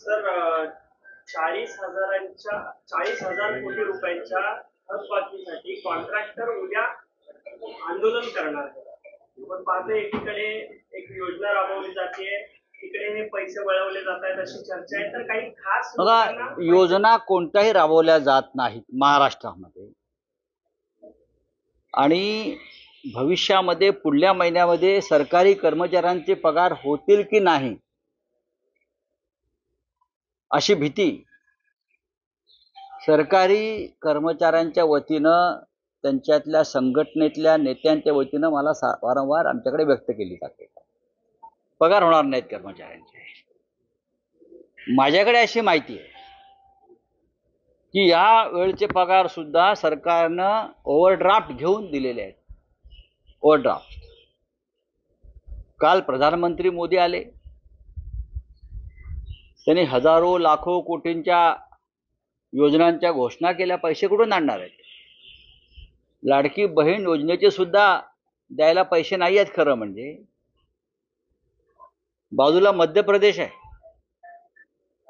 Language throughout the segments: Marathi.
सर 40,000 कोटी रुपयांच्या थकबाकीसाठी कॉन्ट्रॅक्टर उद्या आंदोलन करणार आहे. पण पाहतो एकीकडे एक योजना राबवली जाते, तिकडे हे पैसे वळवले जात आहेत अशी चर्चा आहे. तर काही खास बघा, योजना कोणत्याही राबवल्या जात नाहीत महाराष्ट्रामध्ये, आणि भविष्यामध्ये पुढल्या महिन्यामध्ये सरकारी कर्मचाऱ्यांचे पगार होतील की नाही अशी भीती सरकारी कर्मचाऱ्यांच्या वतीनं, त्यांच्यातल्या संघटनेतल्या नेत्यांच्या वतीनं मला वारंवार आमच्याकडे व्यक्त केली जाते. पगार होणार नाहीत कर्मचाऱ्यांचे. माझ्याकडे अशी माहिती आहे की या वेळचे पगार सुद्धा सरकारनं ओव्हरड्राफ्ट घेऊन दिलेले आहेत. ओव्हरड्राफ्ट. काल प्रधानमंत्री मोदी आले, त्यांनी हजारो लाखो कोटींच्या योजनांच्या घोषणा केल्या. पैसे कुठून आणणार आहेत? लाडकी बहीण योजनेचे सुद्धा द्यायला पैसे नाही आहेत. खरं म्हणजे बाजूला मध्य प्रदेश आहे.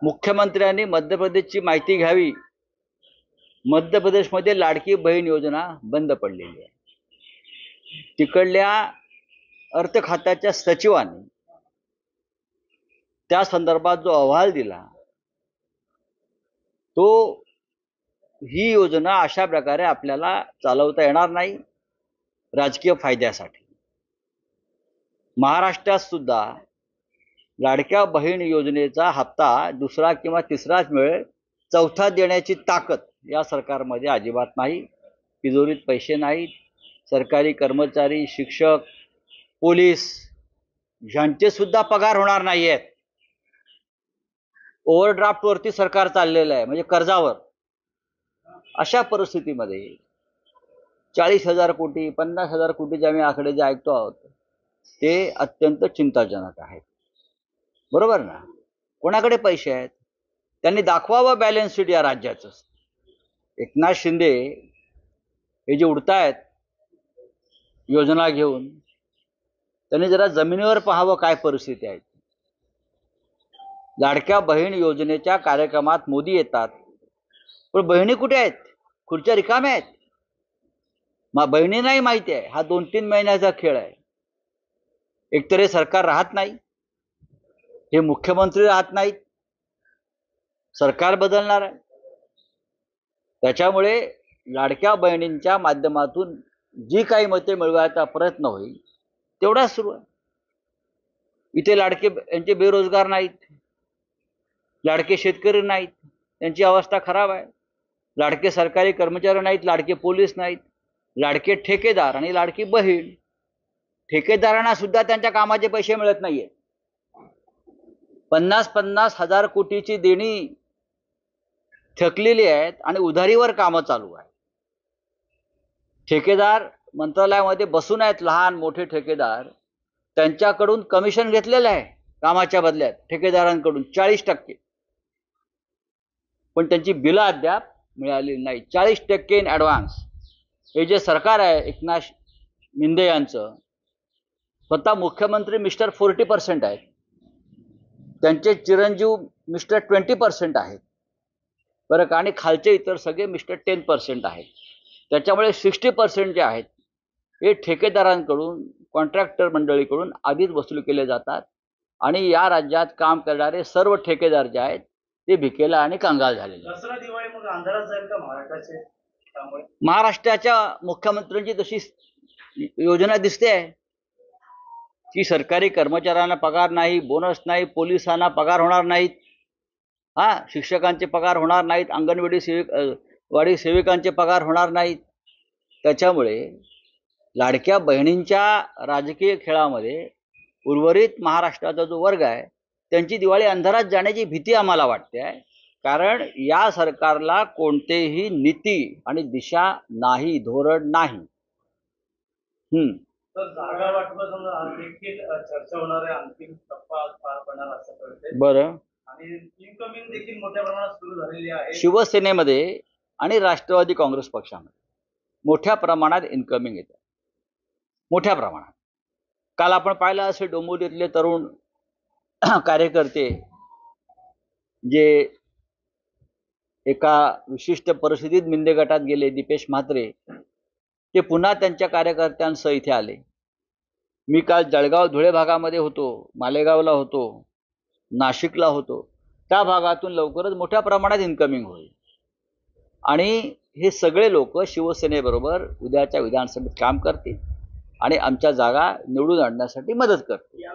मुख्यमंत्र्यांनी मध्य प्रदेशची माहिती घ्यावी. मध्य प्रदेशमध्ये लाडकी बहीण योजना बंद पडलेली आहे. तिकडल्या अर्थ खात्याच्या सचिवांनी त्या संदर्भात जो अहवाल दिला तो ही योजना अशा प्रकारे आपल्याला चालवता येणार नाही राजकीय फायद्यासाठी. महाराष्ट्रात सुद्धा लाडक्या बहीण योजनेचा हप्ता दुसरा किंवा तिसराच मिळेल, चौथा देण्याची ताकद या सरकारमध्ये अजिबात नाही. तिजोरीत पैसे नाहीत. सरकारी कर्मचारी, शिक्षक, पोलीस यांचे सुद्धा पगार होणार नाही आहेत. ओव्हरड्राफ्टवरती सरकार चाललेलं आहे, म्हणजे कर्जावर. अशा परिस्थितीमध्ये 40,000 कोटी 50,000 कोटीचे आम्ही आकडे जे ऐकतो आहोत ते अत्यंत चिंताजनक आहेत. बरोबर ना? कोणाकडे पैसे आहेत? त्यांनी दाखवावं बॅलन्स शीट या राज्याचं. एकनाथ शिंदे हे जे उडतायत योजना घेऊन, त्यांनी जरा जमिनीवर पाहावं काय परिस्थिती आहे. लाडक्या बहीण योजनेच्या कार्यक्रमात मोदी येतात, पण बहिणी कुठे आहेत? खुर्च्या रिकाम्या आहेत. बहिणी नाही माहिती आहे. हा 2-3 महिन्याचा खेळ आहे. एकतर हे सरकार राहत नाही, हे मुख्यमंत्री राहत नाहीत, सरकार बदलणार आहे. त्याच्यामुळे लाडक्या बहिणींच्या माध्यमातून जी काही मते मिळवायचा प्रयत्न होईल तेवढाच सुरू आहे. इथे लाडके यांचे बेरोजगार नाहीत, लाडके शेतकरी नाहीत, त्यांची अवस्था खराब आहे. लाडके सरकारी कर्मचारी नाहीत, लाडके पोलीस नाहीत, लाडके ठेकेदार आणि लाडकी बहीण. ठेकेदारांना सुद्धा त्यांच्या कामाचे पैसे मिळत नाहीये. 50-50 हजार कोटीची देणी थकलेली आहेत आणि उधारीवर कामं चालू आहे. ठेकेदार मंत्रालयामध्ये बसून आहेत, लहान मोठे ठेकेदार. त्यांच्याकडून कमिशन घेतलेलं आहे कामाच्या बदल्यात ठेकेदारांकडून 40%, पण त्यांची बिलं अद्याप मिळालेली नाही. 40% इन ॲडव्हान्स. हे जे सरकार आहे एकनाथ शिंदे यांचं, स्वतः मुख्यमंत्री मिस्टर 40% आहेत, त्यांचे चिरंजीव मिस्टर 20% आहेत बरं का, आणि खालचे इतर सगळे मिस्टर 10% आहेत. त्याच्यामुळे 60% जे आहेत हे ठेकेदारांकडून, कॉन्ट्रॅक्टर मंडळीकडून आधीच वसूल केले जातात. आणि या राज्यात काम करणारे सर्व ठेकेदार जे आहेत ते भिकेला आणि कंगाल झालेले. दसरा दिवाळी मग अंधारात जाईल का महाराष्ट्राचे? महाराष्ट्राच्या मुख्यमंत्र्यांची तशी योजना दिसते आहे की सरकारी कर्मचाऱ्यांना पगार नाही, बोनस नाही, पोलिसांना पगार होणार नाहीत, शिक्षकांचे पगार होणार नाहीत, अंगणवाडी सेविकांचे पगार होणार नाहीत. त्याच्यामुळे लाडक्या बहिणींच्या राजकीय खेळामध्ये उर्वरित महाराष्ट्राचा जो वर्ग आहे त्यांची दिवाळी अंधारात जाण्याची भीती आम्हाला वाटते आहे. कारण या सरकारला कोणतेही नीती आणि दिशा नाही, धोरण नाही. तर जागा वाटपासंदर्भात देखील चर्चा होणार आहे. अंतिम टप्पा पार पडणार असं कळते. बरं. आणि इनकमिंग देखील मोठ्या प्रमाणात सुरू झालेली आहे. शिवसेनेमध्ये आणि राष्ट्रवादी काँग्रेस पक्षामध्ये मोठ्या प्रमाणात इनकमिंग येतं, मोठ्या प्रमाणात. काल आपण पाहिलं असे डोंबिवलीतले तरुण कार्यकर्ते जे एका विशिष्ट परिस्थितीत मिंदे गटात गेले, दीपेश म्हात्रे, ते पुन्हा त्यांच्या कार्यकर्त्यांसह इथे आले. मी काल जळगाव धुळे भागामध्ये होतो, मालेगावला होतो, नाशिकला होतो. त्या भागातून लवकरच मोठ्या प्रमाणात इन्कमिंग होईल आणि हे सगळे लोक शिवसेनेबरोबर उद्याच्या विधानसभेत काम करतील आणि आमच्या जागा निवडून आणण्यासाठी मदत करतील.